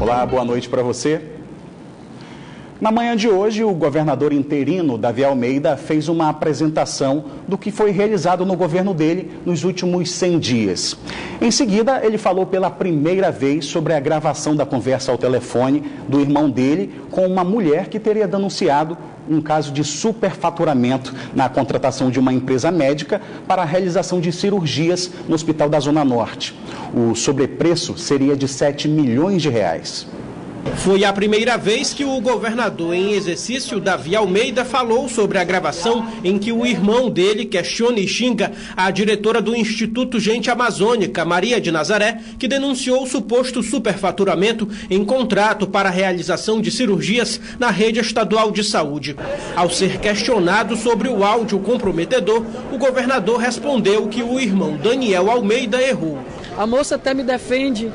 Olá, boa noite para você. Na manhã de hoje, o governador interino, Davi Almeida, fez uma apresentação do que foi realizado no governo dele nos últimos 100 dias. Em seguida, ele falou pela primeira vez sobre a gravação da conversa ao telefone do irmão dele com uma mulher que teria denunciado um caso de superfaturamento na contratação de uma empresa médica para a realização de cirurgias no Hospital da Zona Norte. O sobrepreço seria de 7 milhões de reais. Foi a primeira vez que o governador em exercício, Davi Almeida, falou sobre a gravação em que o irmão dele questiona e xinga a diretora do Instituto Gente Amazônica, Maria de Nazaré, que denunciou o suposto superfaturamento em contrato para a realização de cirurgias na rede estadual de saúde. Ao ser questionado sobre o áudio comprometedor, o governador respondeu que o irmão Daniel Almeida errou. A moça até me defende.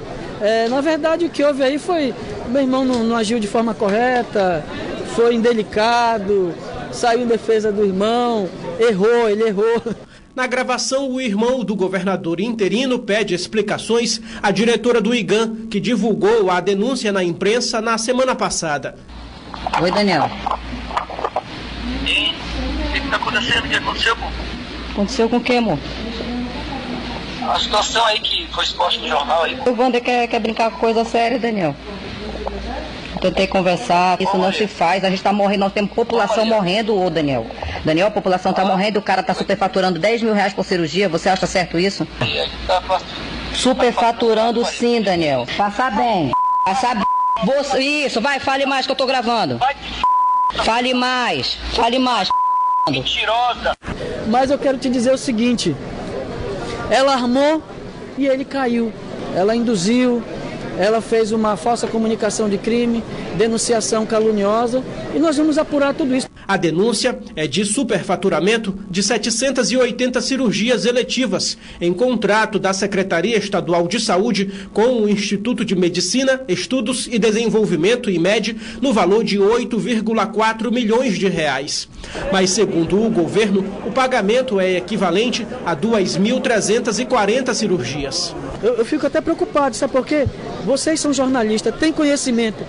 Na verdade, o que houve aí foi... Meu irmão não agiu de forma correta, foi indelicado, saiu em defesa do irmão, ele errou. Na gravação, o irmão do governador interino pede explicações à diretora do IGAM, que divulgou a denúncia na imprensa na semana passada. Oi, Daniel. E o que está acontecendo? O que aconteceu, amor? Aconteceu com o que, amor? A situação aí que foi exposta no jornal aí. O Wander quer brincar com coisa séria, Daniel. Tentei conversar, isso não se faz, a gente está morrendo, nós temos população morrendo, ô Daniel. Daniel, a população está morrendo, o cara está superfaturando 10 mil reais por cirurgia, você acha certo isso? Superfaturando sim, Daniel. Passa bem. Isso, vai, fale mais que eu tô gravando. Fale mais. Mentirosa. Mas eu quero te dizer o seguinte, ela armou e ele caiu, ela induziu, ela fez uma falsa comunicação de crime, denunciação caluniosa e nós vamos apurar tudo isso. A denúncia é de superfaturamento de 780 cirurgias eletivas em contrato da Secretaria Estadual de Saúde com o Instituto de Medicina, Estudos e Desenvolvimento, IMED, no valor de 8,4 milhões de reais. Mas, segundo o governo, o pagamento é equivalente a 2.340 cirurgias. Eu fico até preocupado, sabe por quê? Vocês são jornalistas, têm conhecimento.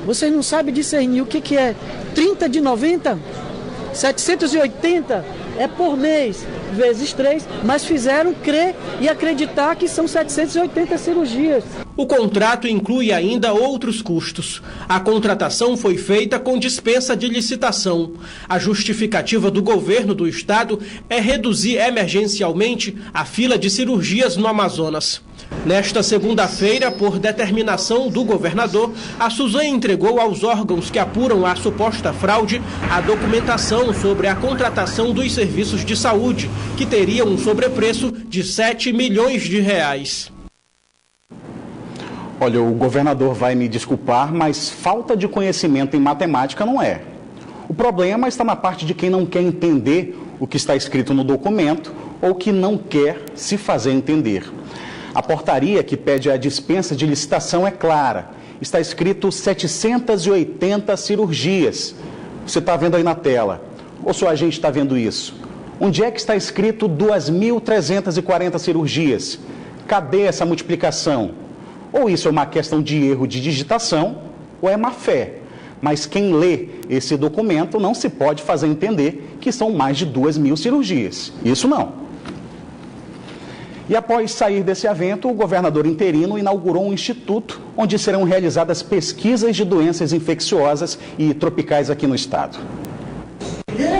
Vocês não sabem discernir o que é 30 de 90, 780 é por mês, vezes 3, mas fizeram crer e acreditar que são 780 cirurgias. O contrato inclui ainda outros custos. A contratação foi feita com dispensa de licitação. A justificativa do governo do estado é reduzir emergencialmente a fila de cirurgias no Amazonas. Nesta segunda-feira, por determinação do governador, a Suzan entregou aos órgãos que apuram a suposta fraude a documentação sobre a contratação dos serviços de saúde, que teria um sobrepreço de 7 milhões de reais. Olha, o governador vai me desculpar, mas falta de conhecimento em matemática não é. O problema está na parte de quem não quer entender o que está escrito no documento ou que não quer se fazer entender. A portaria que pede a dispensa de licitação é clara. Está escrito 780 cirurgias. Você está vendo aí na tela. Ou só a gente está vendo isso? Onde é que está escrito 2.340 cirurgias? Cadê essa multiplicação? Ou isso é uma questão de erro de digitação, ou é má fé. Mas quem lê esse documento não se pode fazer entender que são mais de 2.000 cirurgias. Isso não. E após sair desse evento, o governador interino inaugurou um instituto onde serão realizadas pesquisas de doenças infecciosas e tropicais aqui no estado.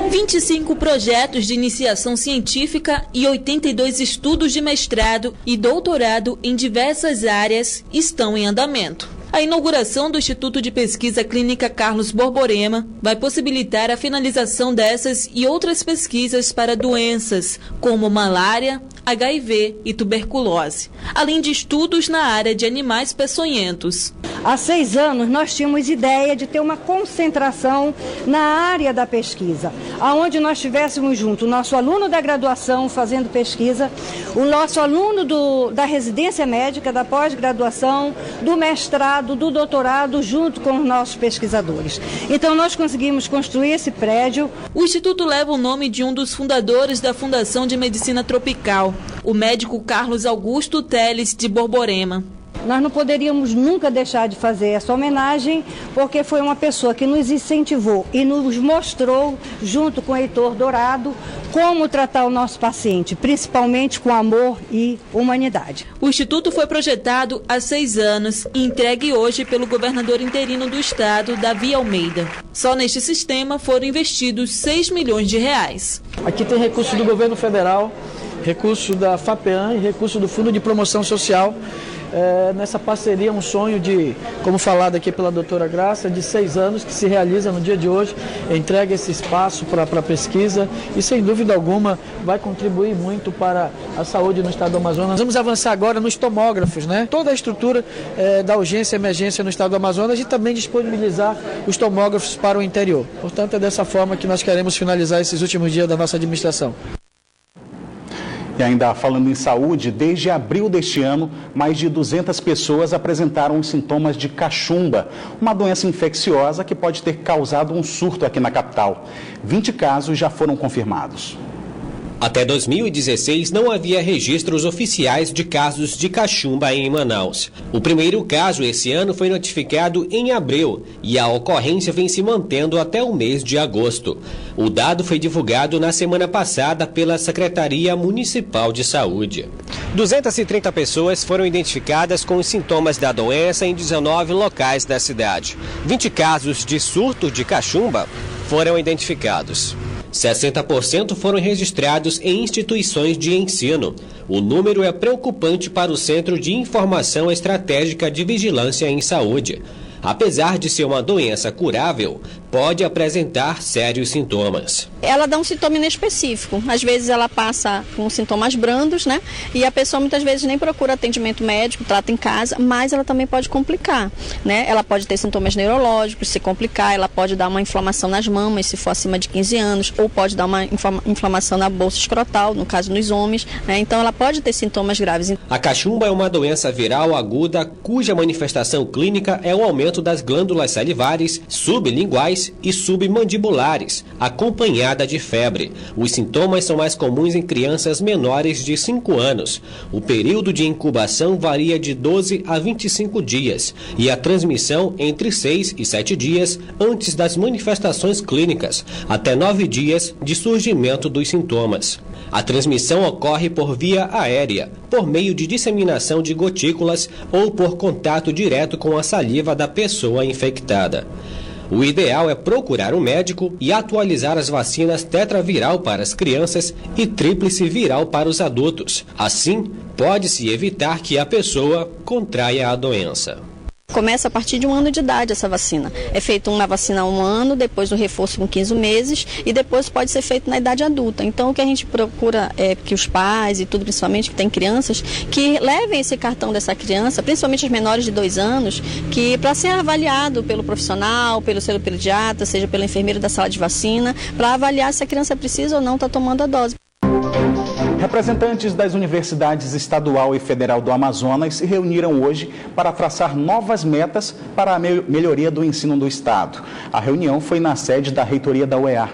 25 projetos de iniciação científica e 82 estudos de mestrado e doutorado em diversas áreas estão em andamento. A inauguração do Instituto de Pesquisa Clínica Carlos Borborema vai possibilitar a finalização dessas e outras pesquisas para doenças como malária, HIV e tuberculose, além de estudos na área de animais peçonhentos. Há 6 anos nós tínhamos ideia de ter uma concentração na área da pesquisa, aonde nós tivéssemos junto o nosso aluno da graduação fazendo pesquisa, o nosso aluno da residência médica, da pós-graduação, do mestrado, do doutorado, junto com os nossos pesquisadores. Então nós conseguimos construir esse prédio. O Instituto leva o nome de um dos fundadores da Fundação de Medicina Tropical, o médico Carlos Augusto Teles de Borborema. Nós não poderíamos nunca deixar de fazer essa homenagem, porque foi uma pessoa que nos incentivou e nos mostrou, junto com o Heitor Dourado, como tratar o nosso paciente, principalmente com amor e humanidade. O Instituto foi projetado há 6 anos e entregue hoje pelo governador interino do estado, Davi Almeida. Só neste sistema foram investidos R$6 milhões. Aqui tem recurso do governo federal, recurso da FAPEAM e recurso do Fundo de Promoção Social. Nessa parceria, um sonho de, como falado aqui pela doutora Graça, de 6 anos que se realiza no dia de hoje, entrega esse espaço para a pesquisa e, sem dúvida alguma, vai contribuir muito para a saúde no estado do Amazonas. Vamos avançar agora nos tomógrafos, né? Toda a estrutura da urgência e emergência no estado do Amazonas e também disponibilizar os tomógrafos para o interior. Portanto, é dessa forma que nós queremos finalizar esses últimos dias da nossa administração. E ainda falando em saúde, desde abril deste ano, mais de 200 pessoas apresentaram os sintomas de cachumba, uma doença infecciosa que pode ter causado um surto aqui na capital. 20 casos já foram confirmados. Até 2016, não havia registros oficiais de casos de cachumba em Manaus. O primeiro caso esse ano foi notificado em abril e a ocorrência vem se mantendo até o mês de agosto. O dado foi divulgado na semana passada pela Secretaria Municipal de Saúde. 230 pessoas foram identificadas com os sintomas da doença em 19 locais da cidade. 20 casos de surto de cachumba foram identificados. 60% foram registrados em instituições de ensino. O número é preocupante para o Centro de Informação Estratégica de Vigilância em Saúde. Apesar de ser uma doença curável, pode apresentar sérios sintomas. Ela dá um sintoma inespecífico. Às vezes ela passa com sintomas brandos, né? E a pessoa muitas vezes nem procura atendimento médico, trata em casa, mas ela também pode complicar, né? Ela pode ter sintomas neurológicos, se complicar, ela pode dar uma inflamação nas mamas, se for acima de 15 anos, ou pode dar uma inflamação na bolsa escrotal, no caso nos homens, né? Então ela pode ter sintomas graves. A cachumba é uma doença viral aguda cuja manifestação clínica é o aumento das glândulas salivares, sublinguais e submandibulares, acompanhada de febre. Os sintomas são mais comuns em crianças menores de 5 anos. O período de incubação varia de 12 a 25 dias e a transmissão entre 6 e 7 dias antes das manifestações clínicas, até 9 dias de surgimento dos sintomas. A transmissão ocorre por via aérea, por meio de disseminação de gotículas ou por contato direto com a saliva da pessoa infectada. O ideal é procurar um médico e atualizar as vacinas tetraviral para as crianças e tríplice viral para os adultos. Assim, pode-se evitar que a pessoa contraia a doença. Começa a partir de 1 ano de idade essa vacina. É feita uma vacina há 1 ano, depois o reforço com 15 meses e depois pode ser feito na idade adulta. Então o que a gente procura é que os pais e tudo, principalmente que tem crianças, que levem esse cartão dessa criança, principalmente os menores de 2 anos, que para ser avaliado pelo profissional, pelo pediatra, seja pela enfermeira da sala de vacina, para avaliar se a criança precisa ou não estar tomando a dose. Representantes das universidades estadual e federal do Amazonas se reuniram hoje para traçar novas metas para a melhoria do ensino do estado. A reunião foi na sede da reitoria da UEA.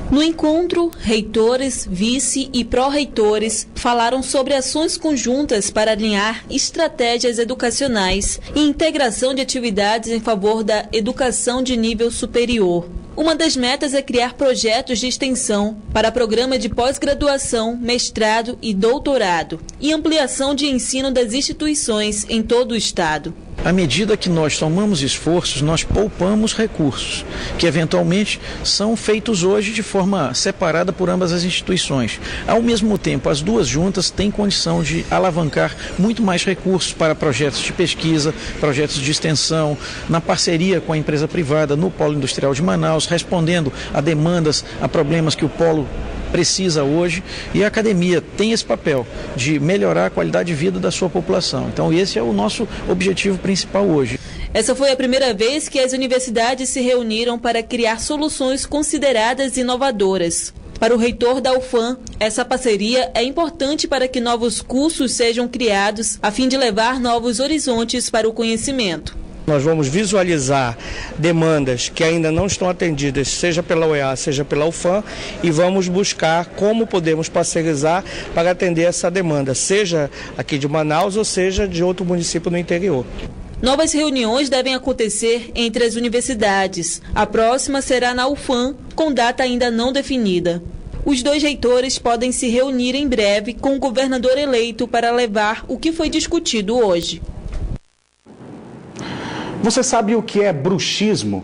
No encontro, reitores, vice e pró-reitores falaram sobre ações conjuntas para alinhar estratégias educacionais e integração de atividades em favor da educação de nível superior. Uma das metas é criar projetos de extensão para programa de pós-graduação, mestrado e doutorado e ampliação de ensino das instituições em todo o estado. À medida que nós tomamos esforços, nós poupamos recursos, que eventualmente são feitos hoje de forma separada por ambas as instituições. Ao mesmo tempo, as duas juntas têm condição de alavancar muito mais recursos para projetos de pesquisa, projetos de extensão, na parceria com a empresa privada no Polo Industrial de Manaus, respondendo a demandas, a problemas que o Polo precisa hoje, e a academia tem esse papel de melhorar a qualidade de vida da sua população. Então esse é o nosso objetivo principal hoje. Essa foi a primeira vez que as universidades se reuniram para criar soluções consideradas inovadoras. Para o reitor da UFAM, essa parceria é importante para que novos cursos sejam criados a fim de levar novos horizontes para o conhecimento. Nós vamos visualizar demandas que ainda não estão atendidas, seja pela UEA, seja pela UFAM, e vamos buscar como podemos parcerizar para atender essa demanda, seja aqui de Manaus ou seja de outro município no interior. Novas reuniões devem acontecer entre as universidades. A próxima será na UFAM, com data ainda não definida. Os dois reitores podem se reunir em breve com o governador eleito para levar o que foi discutido hoje. Você sabe o que é bruxismo?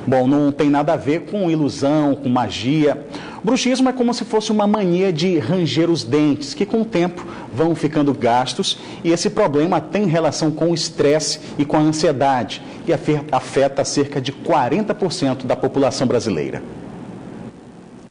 Bom, não tem nada a ver com ilusão, com magia. Bruxismo é como se fosse uma mania de ranger os dentes, que com o tempo vão ficando gastos, e esse problema tem relação com o estresse e com a ansiedade, e afeta cerca de 40% da população brasileira.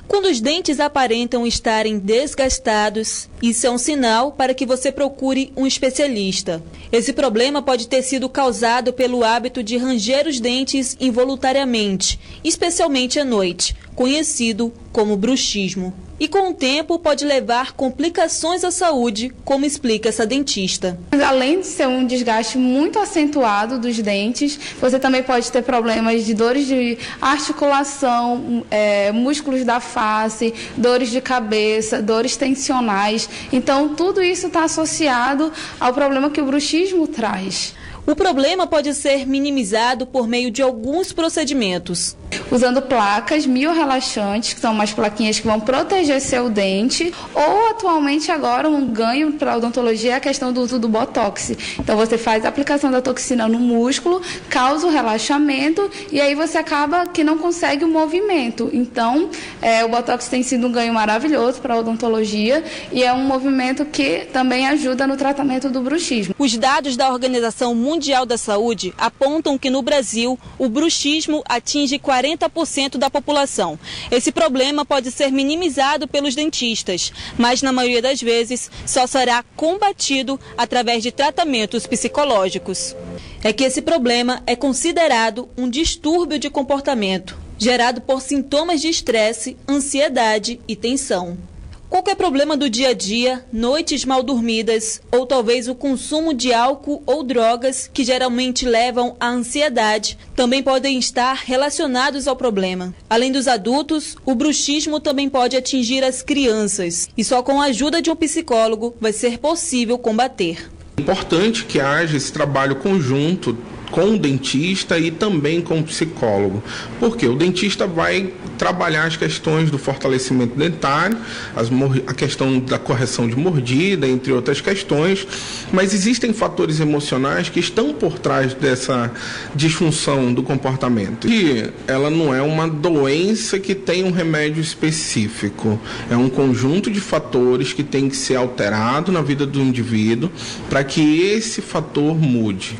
Quando os dentes aparentam estarem desgastados, isso é um sinal para que você procure um especialista. Esse problema pode ter sido causado pelo hábito de ranger os dentes involuntariamente, especialmente à noite, conhecido como bruxismo. E com o tempo pode levar complicações à saúde, como explica essa dentista. Além de ser um desgaste muito acentuado dos dentes, você também pode ter problemas de dores de articulação, músculos da face, dores de cabeça, dores tensionais. Então, tudo isso está associado ao problema que o bruxismo traz. O problema pode ser minimizado por meio de alguns procedimentos. Usando placas miorrelaxantes, que são umas plaquinhas que vão proteger seu dente, ou atualmente agora um ganho para a odontologia é a questão do uso do Botox. Então você faz a aplicação da toxina no músculo, causa o relaxamento e aí você acaba que não consegue o movimento. Então o Botox tem sido um ganho maravilhoso para a odontologia e é um movimento que também ajuda no tratamento do bruxismo. Os dados da Organização Mundial da Saúde apontam que no Brasil o bruxismo atinge 40% da população. Esse problema pode ser minimizado pelos dentistas, mas na maioria das vezes só será combatido através de tratamentos psicológicos. É que esse problema é considerado um distúrbio de comportamento, gerado por sintomas de estresse, ansiedade e tensão. Qualquer problema do dia a dia, noites mal dormidas ou talvez o consumo de álcool ou drogas que geralmente levam à ansiedade também podem estar relacionados ao problema. Além dos adultos, o bruxismo também pode atingir as crianças e só com a ajuda de um psicólogo vai ser possível combater. É importante que haja esse trabalho conjunto com o dentista e também com o psicólogo, porque o dentista vai trabalhar as questões do fortalecimento dentário, a questão da correção de mordida, entre outras questões, mas existem fatores emocionais que estão por trás dessa disfunção do comportamento. E ela não é uma doença que tem um remédio específico, é um conjunto de fatores que tem que ser alterado na vida do indivíduo para que esse fator mude.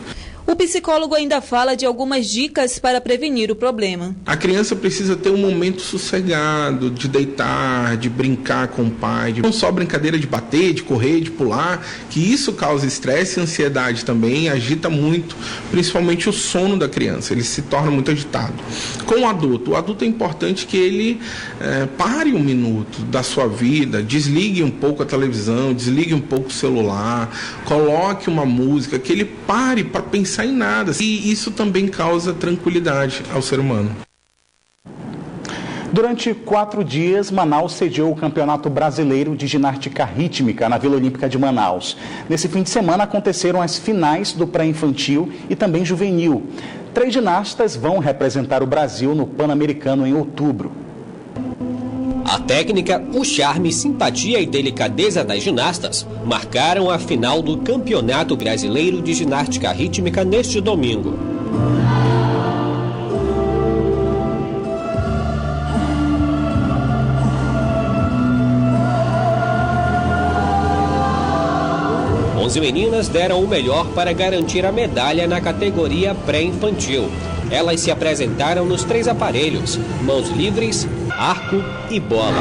O psicólogo ainda fala de algumas dicas para prevenir o problema. A criança precisa ter um momento sossegado, de deitar, de brincar com o pai, não só brincadeira de bater, de correr, de pular, que isso causa estresse e ansiedade também, agita muito, principalmente o sono da criança, ele se torna muito agitado. Com o adulto é importante que ele pare um minuto da sua vida, desligue um pouco a televisão, desligue um pouco o celular, coloque uma música, que ele pare para pensar em nada. E isso também causa tranquilidade ao ser humano. Durante 4 dias, Manaus sediou o Campeonato Brasileiro de Ginástica Rítmica na Vila Olímpica de Manaus. Nesse fim de semana aconteceram as finais do pré-infantil e também juvenil. 3 ginastas vão representar o Brasil no Pan-Americano em outubro. A técnica, o charme, simpatia e delicadeza das ginastas marcaram a final do Campeonato Brasileiro de Ginástica Rítmica neste domingo. As meninas deram o melhor para garantir a medalha na categoria pré-infantil. Elas se apresentaram nos 3 aparelhos: mãos livres, arco e bola.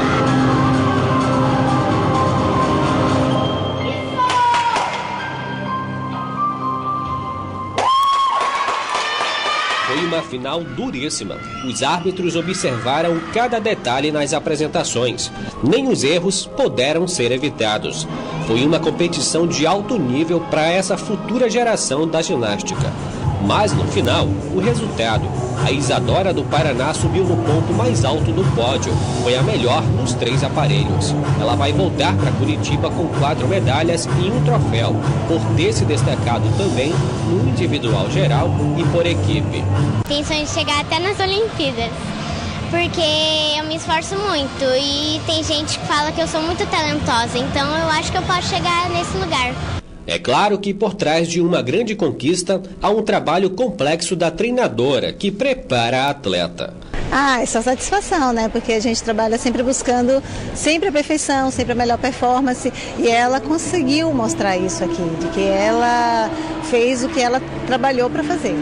Foi uma final duríssima. Os árbitros observaram cada detalhe nas apresentações. Nem os erros puderam ser evitados. Foi uma competição de alto nível para essa futura geração da ginástica. Mas no final, o resultado, a Isadora do Paraná subiu no ponto mais alto do pódio. Foi a melhor nos 3 aparelhos. Ela vai voltar para Curitiba com 4 medalhas e um troféu, por ter se destacado também no individual geral e por equipe. Tenho sonho de chegar até nas Olimpíadas, porque eu me esforço muito e tem gente que fala que eu sou muito talentosa, então eu acho que eu posso chegar nesse lugar. É claro que por trás de uma grande conquista há um trabalho complexo da treinadora que prepara a atleta. É só satisfação, né? Porque a gente trabalha sempre buscando sempre a perfeição, sempre a melhor performance. E ela conseguiu mostrar isso aqui, de que ela fez o que ela trabalhou para fazer.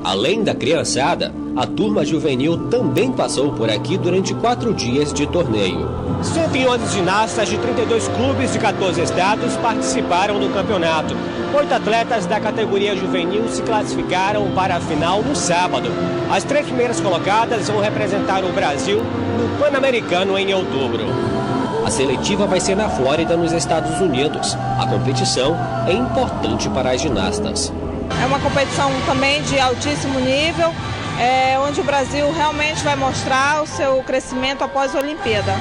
Além da criançada, a turma juvenil também passou por aqui durante 4 dias de torneio. 111 ginastas de 32 clubes de 14 estados participaram do campeonato. 8 atletas da categoria juvenil se classificaram para a final no sábado. As 3 primeiras colocadas vão representar o Brasil no Pan-Americano em outubro. A seletiva vai ser na Flórida, nos Estados Unidos. A competição é importante para as ginastas. É uma competição também de altíssimo nível, onde o Brasil realmente vai mostrar o seu crescimento após a Olimpíada.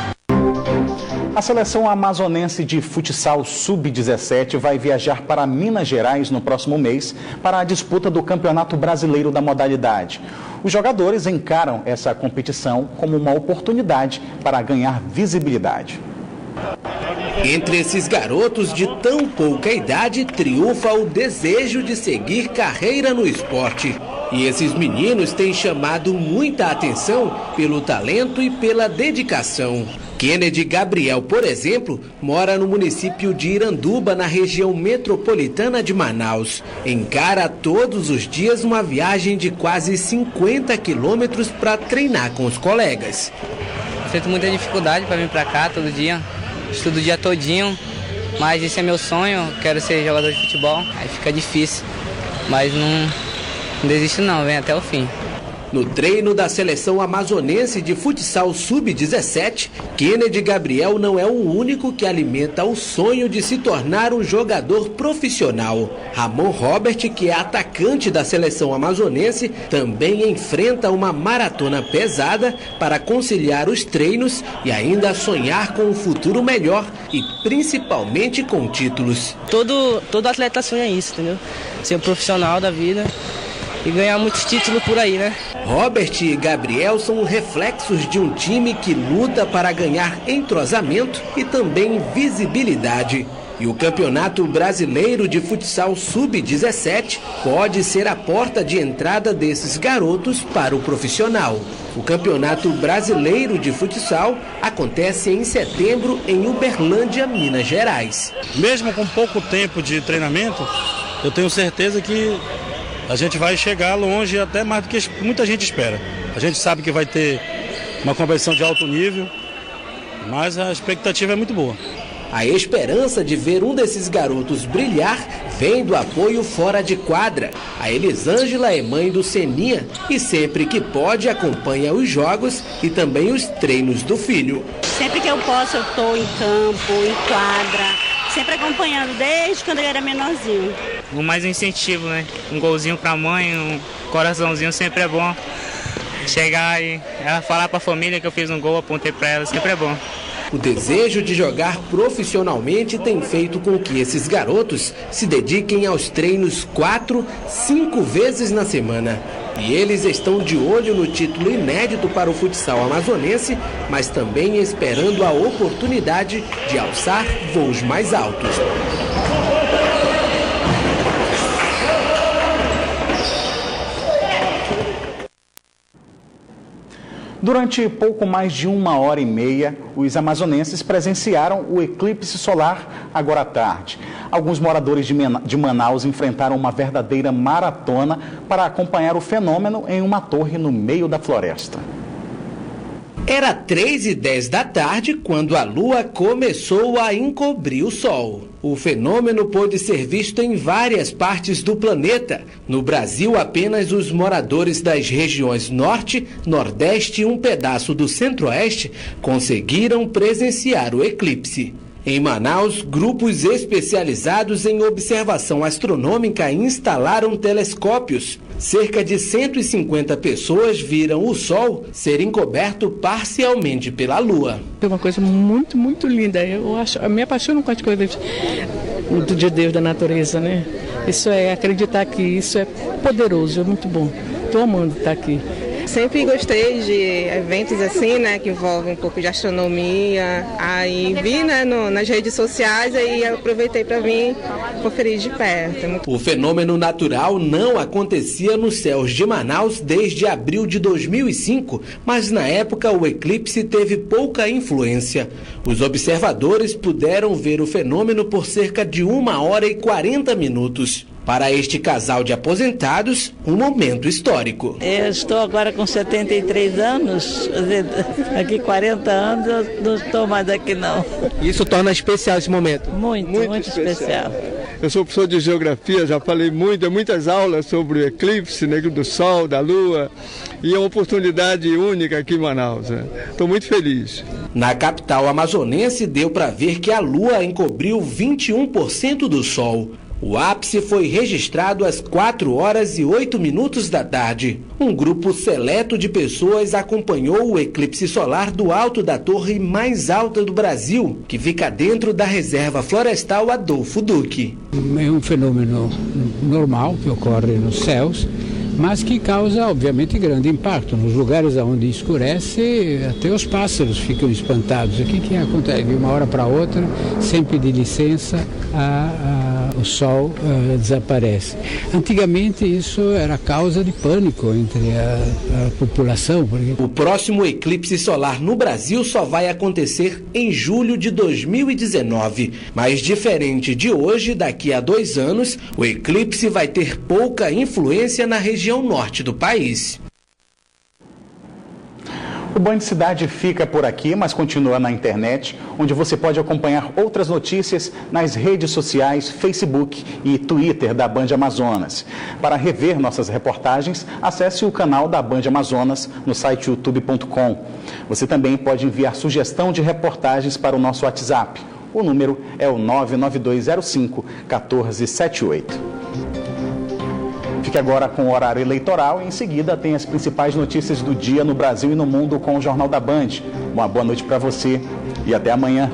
A seleção amazonense de futsal sub-17 vai viajar para Minas Gerais no próximo mês para a disputa do Campeonato Brasileiro da modalidade. Os jogadores encaram essa competição como uma oportunidade para ganhar visibilidade. Entre esses garotos de tão pouca idade, triunfa o desejo de seguir carreira no esporte. E esses meninos têm chamado muita atenção pelo talento e pela dedicação. Kennedy Gabriel, por exemplo, mora no município de Iranduba, na região metropolitana de Manaus. Encara todos os dias uma viagem de quase 50 quilômetros para treinar com os colegas. Sinto muita dificuldade para vir para cá todo dia. Estudo o dia todinho, mas esse é meu sonho, quero ser jogador de futebol, aí fica difícil, mas não desisto não, vem até o fim. No treino da seleção amazonense de futsal sub-17, Kennedy Gabriel não é o único que alimenta o sonho de se tornar um jogador profissional. Ramon Robert, que é atacante da seleção amazonense, também enfrenta uma maratona pesada para conciliar os treinos e ainda sonhar com um futuro melhor e principalmente com títulos. Todo atleta sonha isso, entendeu? Ser um profissional da vida e ganhar muitos títulos por aí, né? Robert e Gabriel são reflexos de um time que luta para ganhar entrosamento e também visibilidade. E o Campeonato Brasileiro de Futsal Sub-17 pode ser a porta de entrada desses garotos para o profissional. O Campeonato Brasileiro de Futsal acontece em setembro em Uberlândia, Minas Gerais. Mesmo com pouco tempo de treinamento, eu tenho certeza que a gente vai chegar longe, até mais do que muita gente espera. A gente sabe que vai ter uma competição de alto nível, mas a expectativa é muito boa. A esperança de ver um desses garotos brilhar vem do apoio fora de quadra. A Elisângela é mãe do Seninha e sempre que pode acompanha os jogos e também os treinos do filho. Sempre que eu posso eu estou em campo, em quadra, sempre acompanhando desde quando ele era menorzinho. Mais um incentivo, né? Um golzinho pra mãe, um coraçãozinho sempre é bom. Chegar e ela falar pra família que eu fiz um gol, apontei pra ela, sempre é bom. O desejo de jogar profissionalmente tem feito com que esses garotos se dediquem aos treinos 4, 5 vezes na semana. E eles estão de olho no título inédito para o futsal amazonense, mas também esperando a oportunidade de alçar voos mais altos. Durante pouco mais de 1h30, os amazonenses presenciaram o eclipse solar agora à tarde. Alguns moradores de Manaus enfrentaram uma verdadeira maratona para acompanhar o fenômeno em uma torre no meio da floresta. Era 3h10 da tarde quando a lua começou a encobrir o sol. O fenômeno pôde ser visto em várias partes do planeta. No Brasil, apenas os moradores das regiões Norte, Nordeste e um pedaço do Centro-Oeste conseguiram presenciar o eclipse. Em Manaus, grupos especializados em observação astronômica instalaram telescópios. Cerca de 150 pessoas viram o Sol ser encoberto parcialmente pela Lua. É uma coisa muito, muito linda. Eu me apaixono com as coisas de Deus, da natureza, né? Isso é acreditar que isso é poderoso, é muito bom. Estou amando estar aqui. Sempre gostei de eventos assim, né, que envolvem um pouco de astronomia. Aí vi, né, nas redes sociais e aproveitei para vir conferir de perto. O fenômeno natural não acontecia nos céus de Manaus desde abril de 2005, mas na época o eclipse teve pouca influência. Os observadores puderam ver o fenômeno por cerca de 1 hora e 40 minutos. Para este casal de aposentados, um momento histórico. Eu estou agora com 73 anos, daqui 40 anos eu não estou mais aqui não. Isso torna especial esse momento? Muito especial. Eu sou professor de geografia, já falei muitas aulas sobre o eclipse, né, do Sol, da Lua, e é uma oportunidade única aqui em Manaus. Estou muito feliz. Na capital amazonense deu para ver que a Lua encobriu 21% do Sol. O ápice foi registrado às 4 horas e 8 minutos da tarde. Um grupo seleto de pessoas acompanhou o eclipse solar do alto da torre mais alta do Brasil, que fica dentro da reserva florestal Adolfo Duque. É um fenômeno normal que ocorre nos céus, mas que causa, obviamente, grande impacto. Nos lugares onde escurece, até os pássaros ficam espantados. O que acontece? De uma hora para outra, sem pedir licença, o sol desaparece. Antigamente, isso era causa de pânico entre a população. Porque... O próximo eclipse solar no Brasil só vai acontecer em julho de 2019. Mas diferente de hoje, daqui a 2 anos, o eclipse vai ter pouca influência na região norte do país. O Band Cidade fica por aqui, mas continua na internet, onde você pode acompanhar outras notícias nas redes sociais, Facebook e Twitter da Band Amazonas. Para rever nossas reportagens, acesse o canal da Band Amazonas no site youtube.com. Você também pode enviar sugestão de reportagens para o nosso WhatsApp. O número é o 99205-1478. Fique agora com o horário eleitoral e em seguida tem as principais notícias do dia no Brasil e no mundo com o Jornal da Band. Uma boa noite para você e até amanhã.